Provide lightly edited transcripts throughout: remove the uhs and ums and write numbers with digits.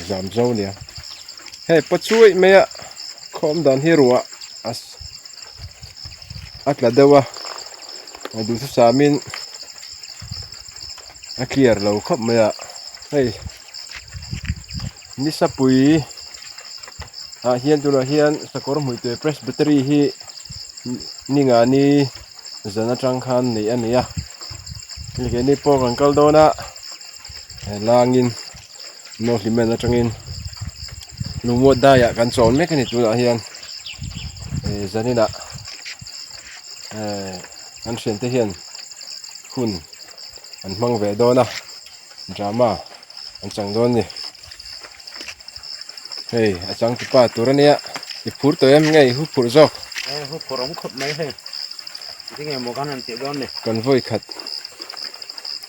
giảm dâu nè hey bắt chuối mẹ khom đàn hi rùa là đâu à đủ thứ sao mình clear lâu khóc mẹ hey ni sapui hian tu la hian sakor mui te presbytery hi ninga ni zana tang khan nei ania ni ni po angkal dona langin no limen atangin lumo daya kan chon mek ni tu la hian zanina an shen te hian hun an mang ve dona drama an chang don ni hey achang tu pa turania ipur to em ngai hu pur jok hu purom khop mai he dinge mo kan an ti don ni kan voi khat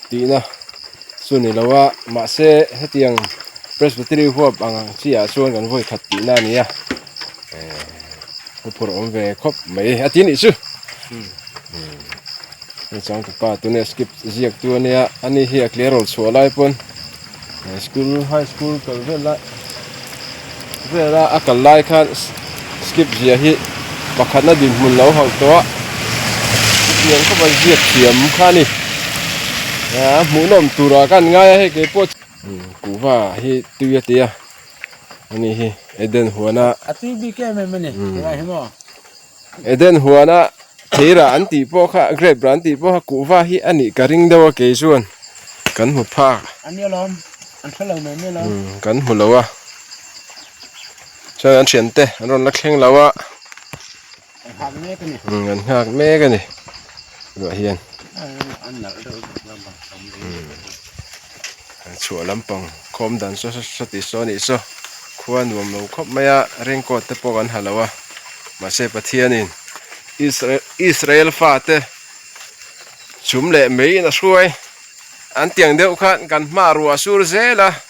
tina suni lawa ma se hetiang presbytery huap ang chia chuan kan voi khat tina nia hu purom ve khop mai atin isu achang tu pa tu ne skip ziak tu ania ani hi a clear ol chhualai pon school high school kal vela akal lai khan skip zia hi pakhat na din mun lo hau to yang ko ba ziak thiam khani mu nom tura kan ngai he ke pot kuwa hi tuya tia ani hi eden huana ati bi ke me ne ngai hemo eden huana thera anti po kha grade branti po kuwa hi ani karing dawa ke chuan kan mu pha ani lom an thalo me me lo kan mu lawa cho anh chuyển tê anh còn lắc khen lâu á anh hạc mê cái này gọi hiền chùa lắm bằng khom đàn số số tỷ số này số khoan nuông lâu khóc mấy à riêng cột tê bộ anh hà lâu á mà sẽ bắt thiên in Israel phá tê chúng lệ mấy nó xuôi anh tiếng đều khác gần mà rùa sur dễ là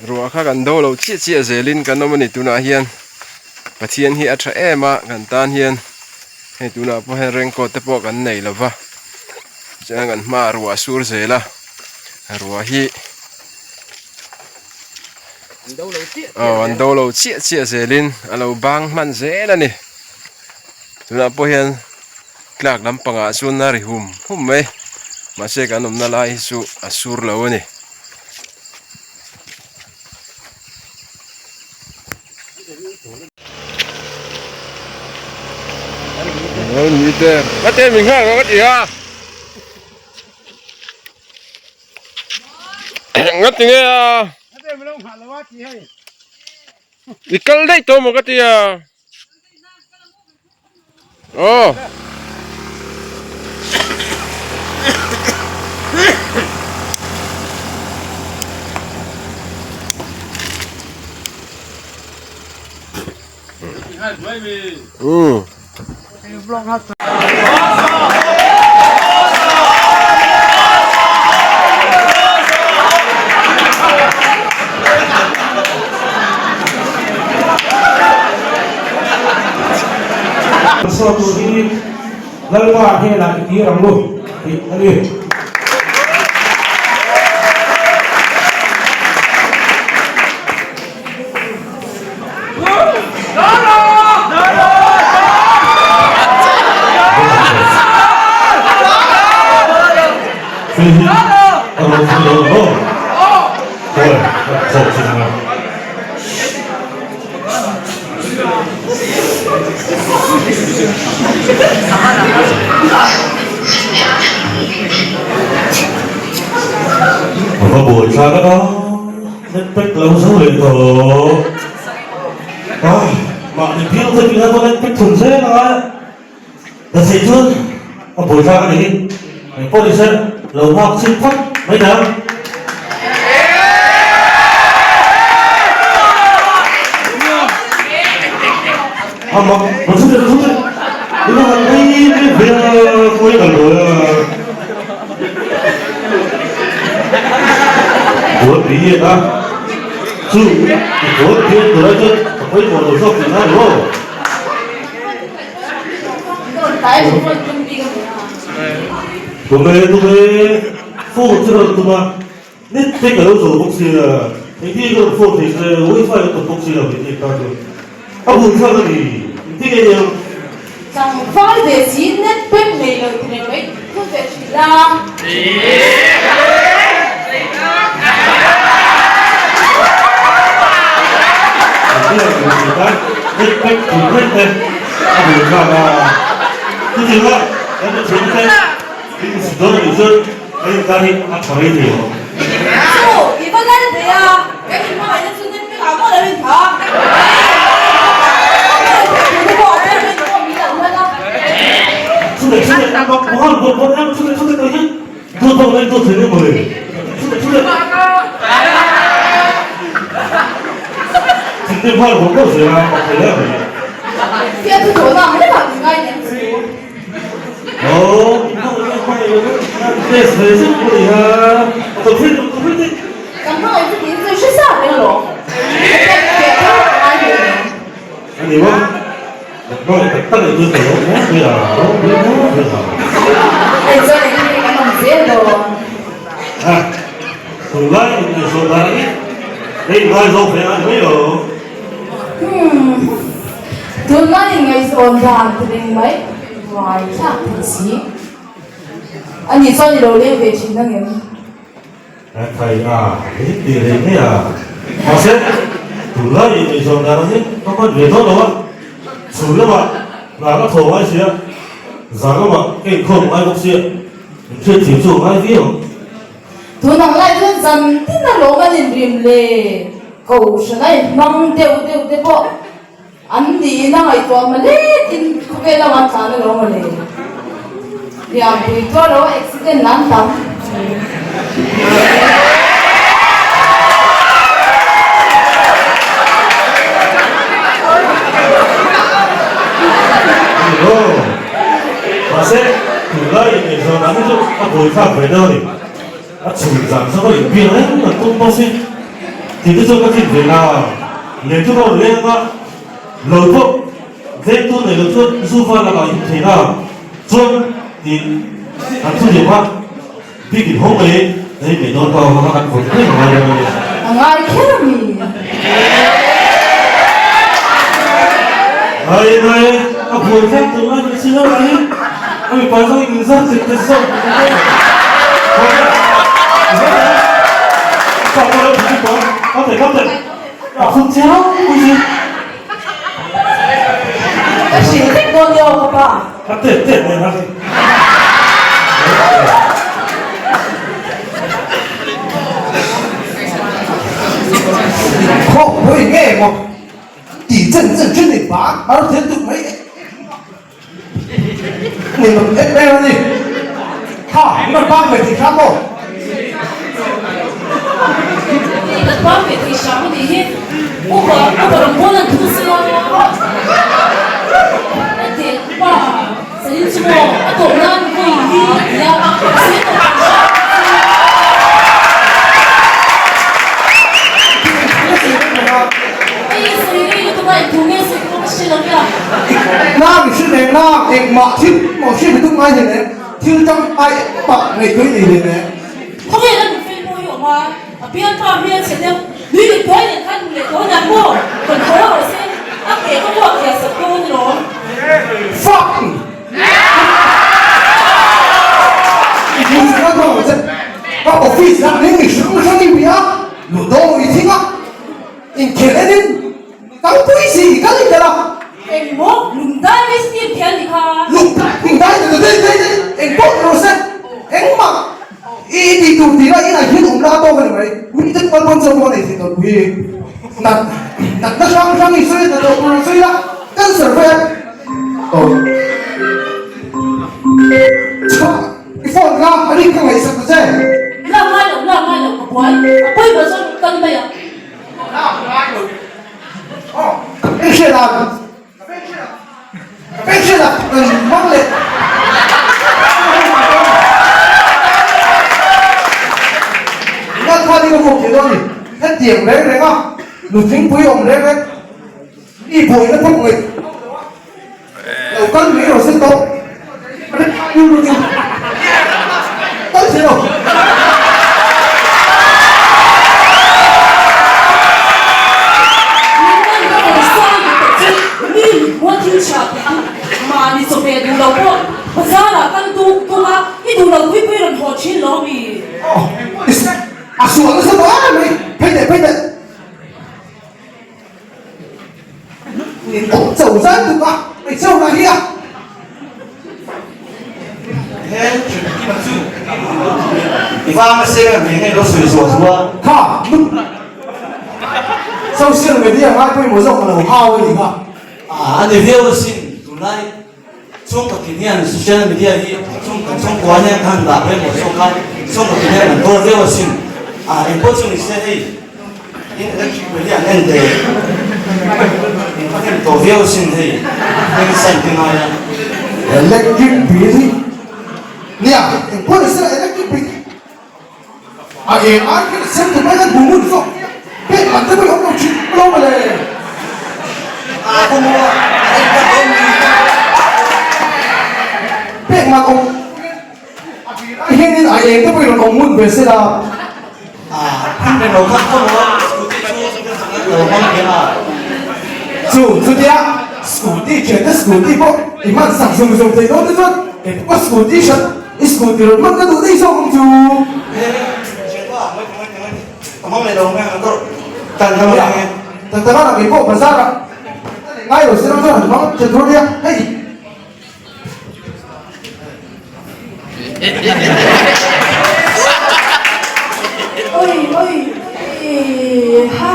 rùa khác gần đâu lâu chia dễ linh gần ông này tu na hiền bắt thiên hi atra em à gần tan hiền hay tu na po hay riêng cột tê bộ gần này là va chẳng gần mà rùa sur dễ là rùa hi anh đâu lâu chia dễ linh lâu bang man dễ là nè tu na po hiền clark lắm bằng à xuân na ri hum mấy mà sẽ gần ông na lai su asur lâu nè như thế bắt tên mình khác có cái gì à ngắt tiếng nghe à đi cල් đấy tôi một cái gì à ồ suatu ini lalu akhirnya kita ramlu ini một buổi sáng đó rất tích lâu số lượng thổ bạn thì thiếu thôi chúng ta có nên tích thùng xe rồi thật sự chưa một buổi sáng này mình có đi xem lầu hoa xin phát mấy năm mà một số lượng không được nhưng mà cái việc cuối cùng rồi của bí hiền đó sự của thiên của đó chứ với một đồ sốc thì nó đúng không của tôi phu một chút rồi tụi mà 那这个有什么东西的？你第一个说的是WiFi 有东西的，你告诉我。不是那里，这个人。chẳng phải về chỉ nét bên này rồi thì này mấy không về chỉ ra cái này của người ta nét bên thì nét bên à buổi ra là cái gì đó em đã chuyển thế cái gì đó là dân em ta đi ăn khỏi gì rồi ồ 이번 날은 돼야 cái gì mà phải nhân sinh cái áo mưa lên thở出来，我让出来东西，多承认我嘞，出来，今天怕我够谁啊？我回来了。phía tôi chỗ nào mới làm ngay nhỉ哦，你看这谁是不理啊？我会的。刚刚我这名字是下玲珑别看阿姨你吗？我等你对手，对啊，对啊。哎这里你干嘛接的啊，后来你说哪里？你来说回来没有？tuần này ngày xuân ra thì đến mấy ngoài chắc thì xí anh nhìn sao thì đầu tiên về chính năng em thầy à, cái tiền này thế à? Họ sẽ từ lại thì xong ra đấy, nó có về thôi đâu, chủ yếu mà là cái thầu ai xí, giá cái mà cái không ai cũng xí, chưa chịu chủ ai biết không? tuần này tuần dần tin là lỗ mà nhìn rìm lệ cầu sơn này mang đều bộ anh đi na ngày tuần mà lết in không biết là làm sao nữa lỗ mà lệ làm buổi tối lỗ accident lắm lắm mà sẽ từ lại thì giờ nắm cho các buổi phát về đâu thì chủ giảm sao có điểm viên ấy là không bao xin thì cái cho các chuyện về nào nếu chúng ta lên các lời thuốc dễ tu này lời thuốc du pha là như thế nào chuông thì ăn thu điểm hoa khi kịp hôm ấy đấy để đón vào các ăn của cái mà ai kia mi này các buổi phát từ ai mới xin đâu đấy anh phải nói mình rất dịch sâu sao có đâu có thể không chéo cái gì cái gì thích con nhiều không bà tiền này là không có nghe một tỷ chân chân để phá nó thế tụi mấy mình một em đeo gì hả nó ba người thì khác không 이거 밤에 그 샤머니 오빠랑 보는 두수야 근데 오빠 사진 찍어 또 난 거의 야 nam thì sư này nam em mà sư phải tung ai thế này sư trong ai bạn này cưới gì thế này không phải là một phim môi hưởng mà biên pha biên sẽ đem đi được tới để khăn để có nhà mua còn có hỏi xem các kẻ có gọi là sập cô thì đó fuck mình sẽ nói câu rằng các office là nên mình sống trong những việc lũ đâu thì thích á in kể lên các quý gì các gì đó em muốn lùng tay với tiền tiền thì ha lục mình tay từ đây em bốc rồi xem em mà ý đi tụ tí là ý là hiến ủng ra đâu cái này quý thức quan trọng này thì tôi quý đặt nó sang đi xuôi là đâu rồi xuôi là căn sở về cái phone ra anh đi không phải sắp tới làm mai được quái quay vào trong tân bây giờ cái chuyện là mắc lệ nó qua đi có một chuyện thôi hết tiền đấy đấy không lục chính quý ông đấy đi bồi nó không người đầu cân mỹ rồi sinh tố tới thế rồi sủa nó sao quá mày phê đệ nhìn ổng dầu ra từ qua mày sâu là hia你发那些个明天都水说什么？ ha sau xưa người đi ngay quên một dòng mà đầu hao cái gì cả 啊，你不要信，本来中国今天social media 里，中国呢看到被我说看，中国今天很多不要信，啊，你不信你现在，你那个media 那的，你发现都不要信的，那个神经啊呀， electric bill nè quên là electric bill à em ai cái xem tụi bay đang buồn rồi biết là tới bây giờ ông chuyện lâu mà này啊，不摸，哎，biết mà ông hiện nay ai em tới bây giờ ông muốn về xe là 啊，看着我看不摸，我看见了。 chủ thứ kia scooty chuyển tới scooty bộ thì mang sẵn dùng thấy đó nữa để có scooty sẵn scooty rồi mang cái đồ đi sao không chủ không này đâu nghe tôi cần không nghe thằng ta là cái bộ mà ra là ngay ở xe nó cho hẳn nó chuyển thôi đi hay ôi ha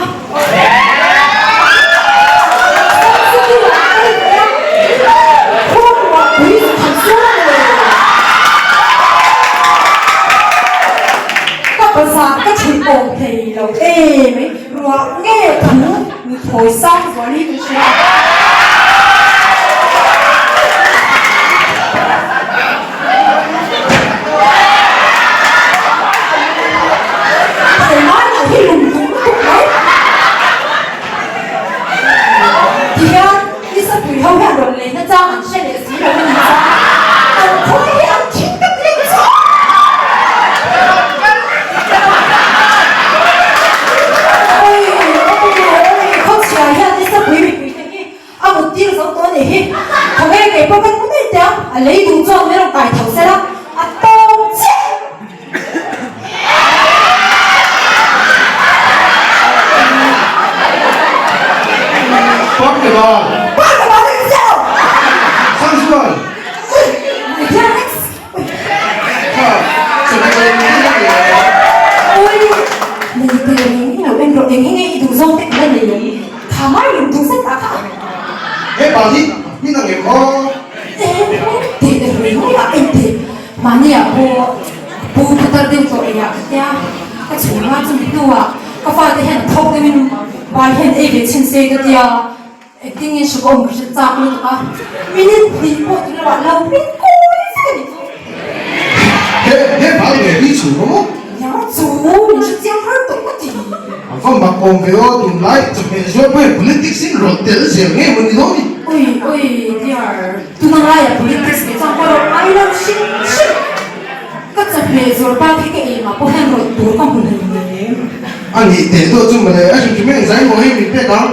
các chuyện ổn thì lâu êm ấy rồi nghe thú người thổi xong rồi đi từ xa thầy nói là cái lùng thú nó tục đấy thì ra đi sắp quỷ hâu hẹn rồi lấy nó ra hẳn xe để xí rồi mình ra còn thôi ăn chín các tiếng rồi một tiếng sống tối này thằng em cái bao bên cũng đi theo lấy đủ cho mấy đồng tài thầu xe đó tôm chết bắt cái bò đi sao sang xuống rồi mày theo đấy sự này ôi mày từ những nào em rồi em nghe đủ dông thế này này thà mai đừng đủ sách cả hết bảo gì nhưng là người có thì để nói là em thì mà nhà cô ta đều rồi à ya cái chỗ nào cũng biết đâu à có phải cái hiện thông cái mình bài hiện ấy về trên xe cái dia ấy tiếng nghe sự công sự chắc luôn à mình đi bộ thì là lâu biết coi cái hết bảo để đi chủ đúng không nhà chủ你是这样很懂的 không mà còn phải ô tụi lại chụp hình rồi bây politics xin rồi tiền gì nghe mình đi thôi ôi dear tu nang lại là politics cái trong cái đó ai đâu xin cái chụp hình rồi ba cái mà có hàng rồi tuổi con mình này anh nghĩ để tôi chung mà này anh chụp hình giải một hay mình biết đó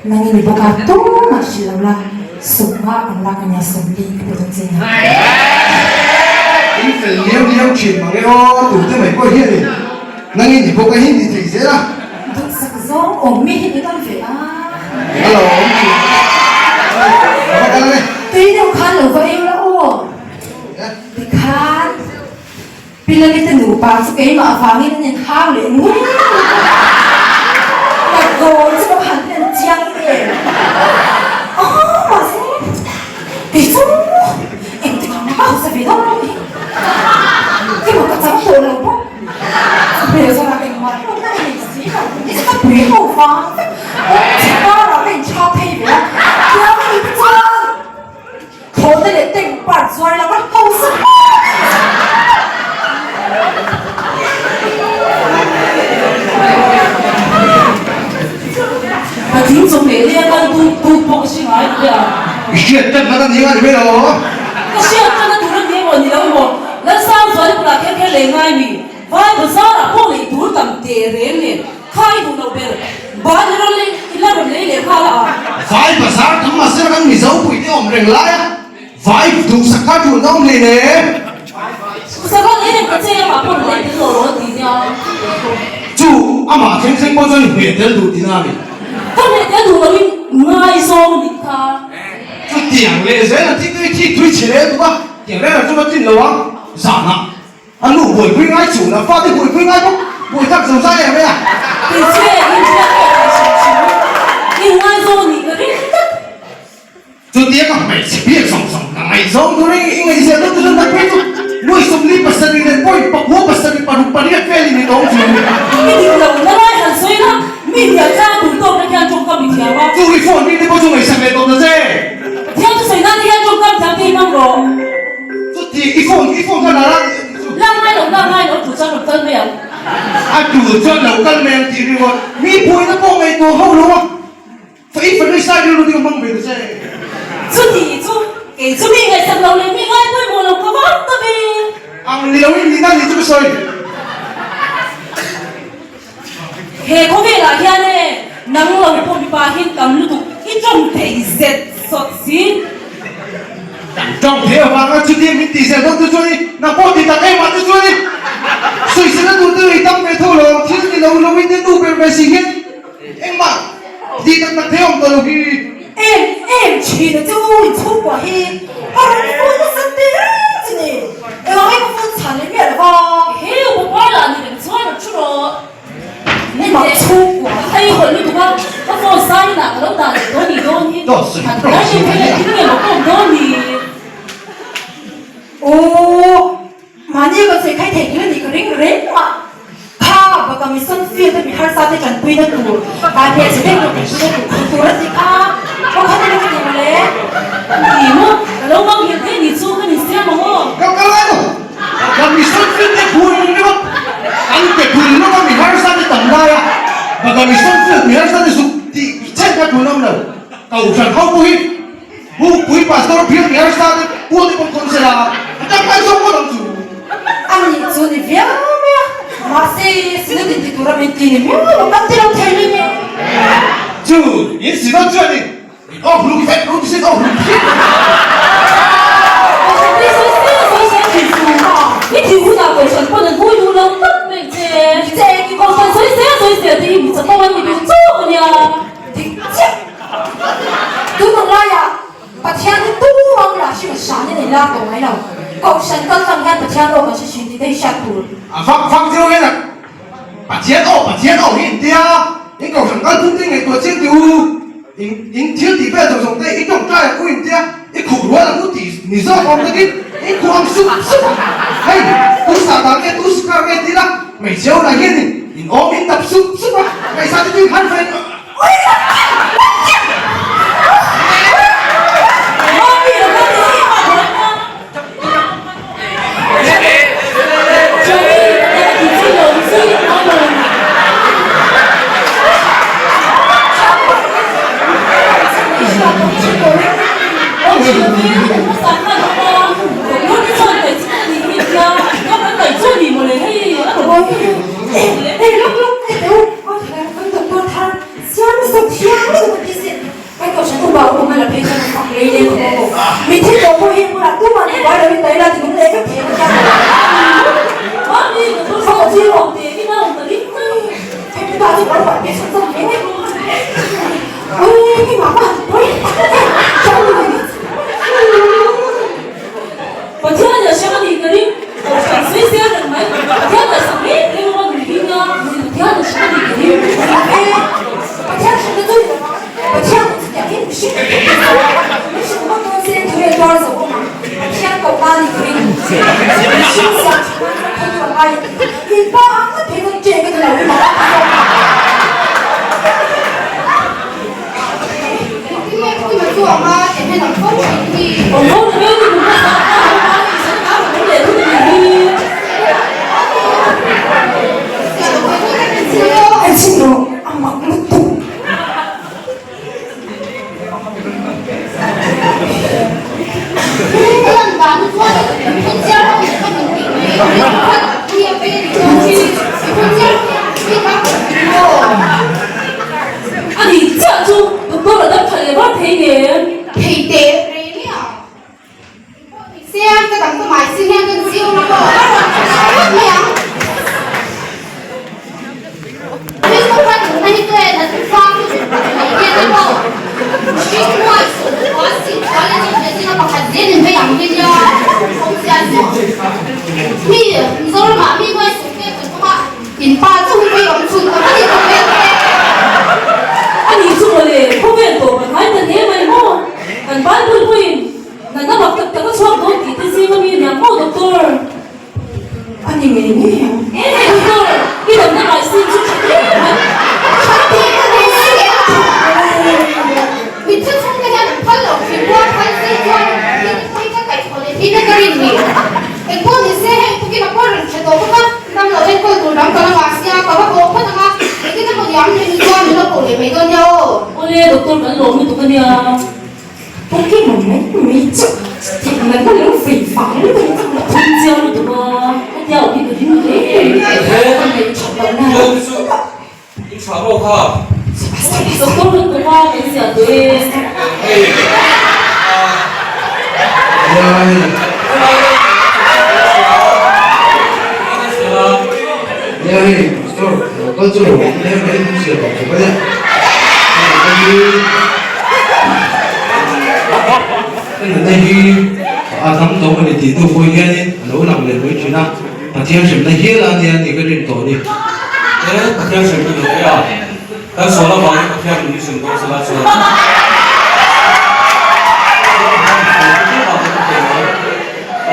nang ini bukan tu masih lah semua Allah kanya sembi kebetulan anh phải liêu chuyện mà nghe ô tụi tôi mày có hiện đi năng nghĩ thì có cái hiện thì thấy dễ lắm Được sắc gió ổn mi hiện đang về à hello ông chị có cái này tuy đâu khăn ở vậy là ô thì khăn bila kita lupa suka mak faham yang khang le ngu tak gol sebab hantar jiang ni masih itu em tu kan apa usah beda lagi kita kacau tu lah bây giờ là cái mặt nó này gì mà cái cái quỷ hậu phá chúng ta là bên cho thay vậy theo mình cho thôi để tình bạn rồi là nó hậu sức mà tiếng trong để liên quan tu bộ sinh ai vậy à chuyện chân nó đang như vậy bây giờ cái chuyện chân nó đủ nó nhiều gì đâu mà nó sao rồi cũng là cái lấy ngay mình vai bữa sau là cô lấy đủ tầm tiền liền khai đủ đâu bây bao nhiêu lấy là rồi lấy khai là phải bà sáng thắm mà sẽ đang bị giấu quỷ đi ổng rình lại á phải đủ sắc cá chuột ông này nè sao con lấy cái xe mà con lấy cái đồ đó thì nhau chú mà thiên sinh bao giờ hiện đến đủ tiền nào con lấy cái đồ đó ngay xong đi ta chú tiền lệ dễ là thích cái thuê chế đúng không tiền lệ là chú nó tin lâu lắm giảm à anh lũ buổi quy ngay chủ là pha thì buổi quy ngay không buổi thằng dầu dai này à cái xe đi ngay xong đi cái đấy chú tiếc à mày chỉ biết sống là mày giống thôi đấy ngày giờ nó cứ đơn giản thôi nuôi sống đi bớt sân đi lên bôi bọc hố bớt sân đi bà đi phê đi này đâu chứ cái điều đầu nó lại hẳn xoay lắm mình đã ra đủ tôm để ăn trong cơm mình theo á chú cái phone đi đi bao giờ mày sang này đâu nữa theo tôi xảy ra thì ăn trong cơm theo thì mang rồi chú thì cái phone cái nào lang hai nó chủ cho được tân mèo chủ cho đầu căn mềm thì đi gọi mi bôi nó bông này tôi hâu đúng không phải đi sai đi đi mang về được chứ chú thì chú cái chú mình ngày sắp lâu lên mình ai quên một lần có vắt tao đi anh liều đi đang đi chú soi he có vẻ là hiện nay nắng lòng phong ba hiện cầm lưu tục ít trong thể dệt sọt xí trong thế mà nó chú tiên mình tỉ sẽ đâu tôi cho đi nào có thì tặng em mà tôi cho đi soi sẽ nó tôi đi tâm về thôi rồi chứ thì lâu lâu mình tiếp tục về xí hết em mà đi tặng thế ông tôi đâu đi em chỉ là chú chú quả hi anh phun nó sắp đi chứ nè em nói em phun sản lên miệng là he một quả là你的错了出了你妈粗果还有很多个他放山哪个都打多你多你他但是他也听见了更多你 오 만약에 그 제가 대기는 이 그림 그랬나 카 바가 미선 피에도 미할 사대 전부이는 또 나한테 제대로 대주는 또 그러니까 하는 거 때문에你么老王也给你做个你先么 Kau kalau kami sunfit ni pun ni apa? Kami pun ni kami harus ada tanda ya. Kami sunfit ni harus ada sukti. Cek kat mana mana. Kau jangan kau puhi pastor biar ni harus ada puhi pengkonsela. Jangan semua orang tu. 아니 저는 왜냐면 마세 쓰는 데 돌아면 뛰면 깜짝이야 telling me Tu, ini sudah tu ni. Oh, belum kita, belum kita, oh, belum kita. 你听我那个说，不能过有人不没这，这个说所以的，你怎么问你就做呢？ đúng là ya bà thiên thì tu ông là chỉ có sáng như này là có mấy đâu cậu sáng con thằng hen bà thiên đâu mà chỉ chuyển đi đây sát tù Phang tiêu nghe là bà chiến ô hiện tia. Những cậu thằng con tung tin ngày tuổi chiến tiêu. Những thiếu tỷ bây giờ dùng đây ít đồng trai là của hiện tia. Những khủ đuối là của tỷ, nì do con cái những khoang sụp. Hey, tu xả tàng nghe tu ska nghe tí là mày chiếu là hiện thì những ôm những tập sụp á. Mày sao thì hắn phải mình thích đồ mua hiên mua là cứ mà đi gọi là bên đấy là thì cũng lấy cái tiền ra không có gì hồn tiền cái nào mà đi em ta chỉ bảo bạn biết sao không thế ôi cái mà ôi sao như vậy còn chưa giờ xem thì cái đi còn suy xét được mấy theo là sao biết cái mà mình đi nhau theo là xem thì cái đi bà thiên sao cái tôi in pa chu mai om chu ta ni ko me anh đi chung rồi không biết tổ mà hai thằng em mày mò thằng bán buôn buôn thằng nó mặc tập nó xóa đốt thì cái gì mà mình làm mò doctor anh đi nghe nghe em này doctor cái đồng nó lại xin chút chút đấy vì trước không cái nhà phân lộc thì qua phân xây qua thì cái cái thôi thì nó cái gì cái con thì sẽ hay cái nó con sẽ tổ các năm rồi trên con tụi nó còn là xia có các bộ phân là cái nó còn dám nên con nó cổ để mấy con nhau ôi doctor vẫn lộn với tụi con nha cái mấy chục thì nó có những phỉ phẳng nó không gieo được tụi con cái gieo thì tụi nó thế lương su đi xóa bộ ha doctor vẫn tụi con cái gì à tụi Đây, store, con chú đồ, em lấy cũng sửa bỏ chụp đấy. Cái này đi, thằng tổ mình thì tôi vui nghe đi, lâu nằm lên với chuyện nào, thiên sinh này hiếu là thì cái chuyện tổ đi. thế thiên sinh cái gì à cái số là bao nhiêu thiên sinh sinh tôi sẽ là số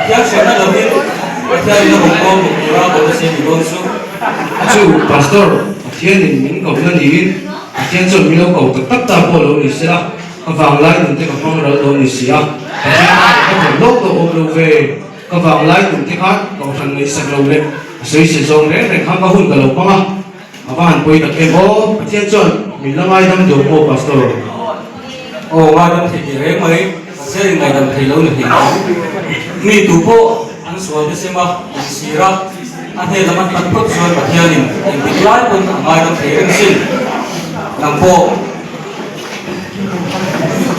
thiên sinh là đâu đi thiên là một con một người ra một cái gì con số Chú pastor, thiên mình cầu nhân đi, thiên chuẩn mình cầu tất ta bộ lâu lịch sử à, vàng lại đừng thấy phong lâu lịch sử à, thiên có thể lốc đồ ôm lâu về, vàng lại đừng thấy khác, cầu thành người sạch lâu lên, suy sử dụng đấy để khám phá hôn cả lâu phong à, vàng quay tập em ô, thiên chuẩn mình là ai đang dùng ô pastor, ồ mà đâm thì cái mấy sẽ ngày đâm thì lâu được thì mi tụ bộ anh số cái xem mà xí ra anh thấy là mình bắt bắt rồi bắt giờ này thì lái con ngày đâm thì anh xin làm bộ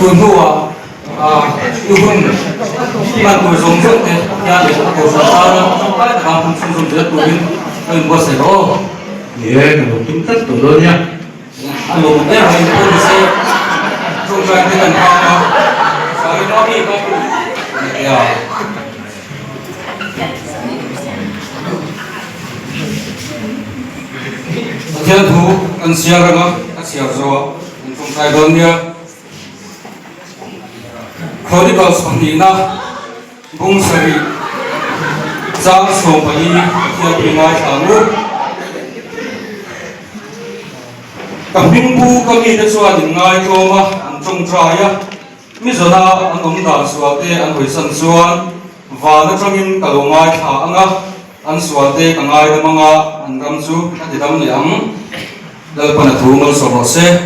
tuần hùa tu hùng mà tuổi giống giống thế gia đình nó có sao đó cái là không dùng được tuổi mình có sẽ có nhé, mình chúng tất tổ luôn nha. anh một cái là mình có sẽ không phải cái lần sau đó sau đó đi có thiên thủ anh xia ra nó anh xia rồi anh không phải đơn nha khởi đi vào sòng đi na bung sari giang sòng phải đi theo bị mai thằng ngũ cầm binh bu cầm đi để xóa những ngày cho mà anh trông trai á mi giờ na anh ông đã xóa thế anh hồi sân xuân và nó trong những cái ngày thả anh á anh xóa thế cái ngày đó mà anh cầm chú anh thì đâm liang đời phần là thú mà xóa bỏ xe